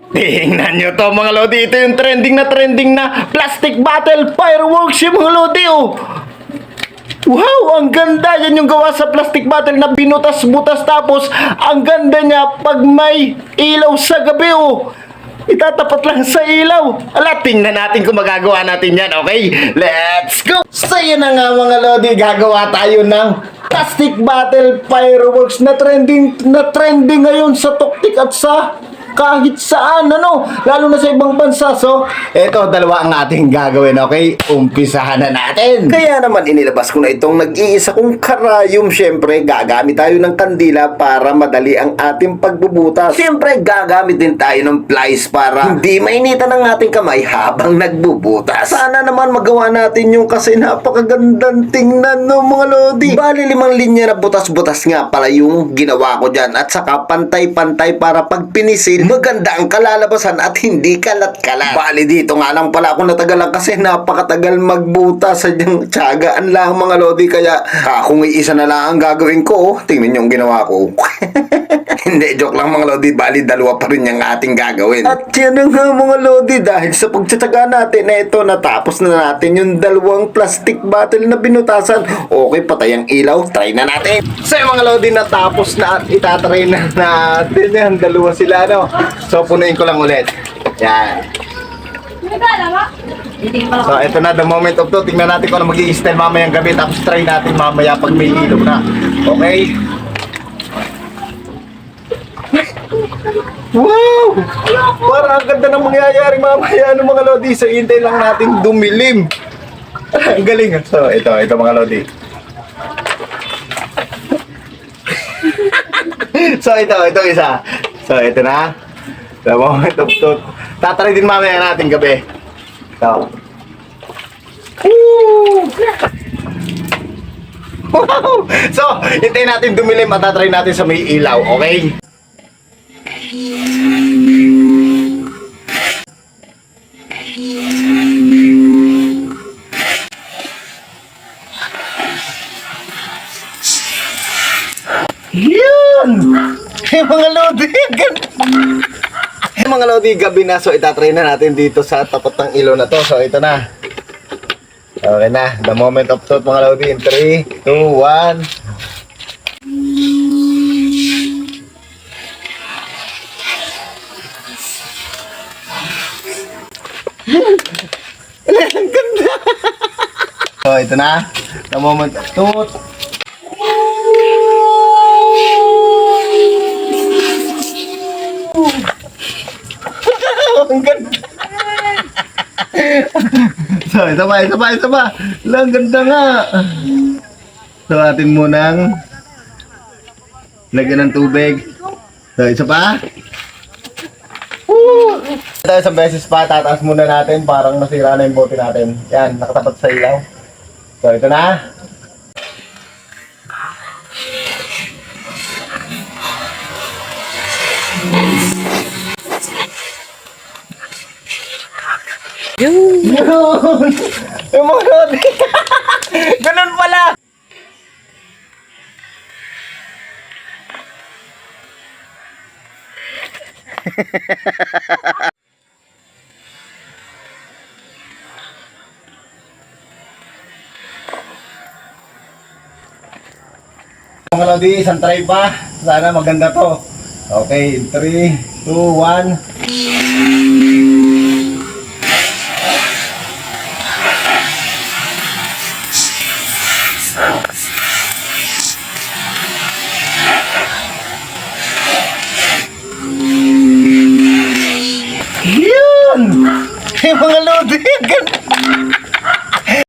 Tingnan nyo to mga lodi. Ito yung trending na plastic bottle fireworks yung mga lodi oh. Wow, ang ganda. Yan yung gawa sa plastic bottle na binutas-butas. Tapos, ang ganda niya pag may ilaw sa gabi oh. Itatapat lang sa ilaw. Ala, tingnan natin kung magagawa natin yan, okay? Let's go! So yun na nga mga lodi, gagawa tayo ng plastic bottle fireworks na trending ngayon sa tuktik at sa kahit saan, ano, lalo na sa ibang bansa. So, eto, dalawa ang ating gagawin, okay? Umpisahan na natin. Kaya naman inilabas ko na itong nag-iisa kong karayom. Siyempre, gagamit tayo ng kandila para madali ang ating pagbubutas. Siyempre, gagamit din tayo ng plies para hindi mainitan ang ating kamay habang nagbubutas. Sana naman magawa natin yung kasi napakagandang tingnan no mga lodi. Bali 5 linya na butas-butas nga pala yung ginawa ko dyan. At saka pantay-pantay para pag pinisil, maganda ang kalalabasan at hindi kalat-kalat. Bali dito nga lang pala ako natagalan kasi napakatagal magbutas. Sadyang tiyagaan lang mga lodi. Kaya kung isa na lang ang gagawin ko, tingnan yung ginawa ko. Hindi, joke lang mga lodi. Bali dalawa pa rin yung ating gagawin. At yan na nga mga lodi. Dahil sa pagtsatsaga natin na ito, natapos na natin yung 2 plastic bottle na binutasan. Okay, patay ang ilaw. Try na natin. So mga lodi, natapos na at itatry na natin yan. 2 sila, no? So, punuin ko lang ulit. Yan. So, ito na, the moment of truth. Tingnan natin kung ano mag-i-style mamayang gabi. Tapos try natin mamaya pag may ilaw na. Okay? Wow! Parang ang ganda ng mangyayari mamaya. Ano mga lodi? So, hintay lang natin dumilim. Ang galing. So, ito mga lodi. So, ito isa. So, ito na. The moment of truth. Tatry din mamaya natin gabi. So. Wow! So, hintayin natin dumilim at tatry natin sa may ilaw, okay? Yun! Mga lodi, mga lodi, gabi na. So, itatry na natin dito sa tapat ng ilaw na to. So, ito na. Okay na. The moment of truth, mga lodi. In 3, 2, 1. Ang ganda. So, ito na. The moment of truth. Ang ganda. So, isa pa. Ang ganda nga. So, atin munang lagyan ng tubig. So, isa pa. Woo! Ito, isang beses pa. Tataas muna natin. Parang nasira na yung bote natin. Yan, nakatapat sa ilaw. So, ito na. Yun! Yung mga lodi! Ganun pala! Mga lodi, isang try pa. Sana maganda to. Okay, 3, 2, 1. Yun! Yung mga lodi,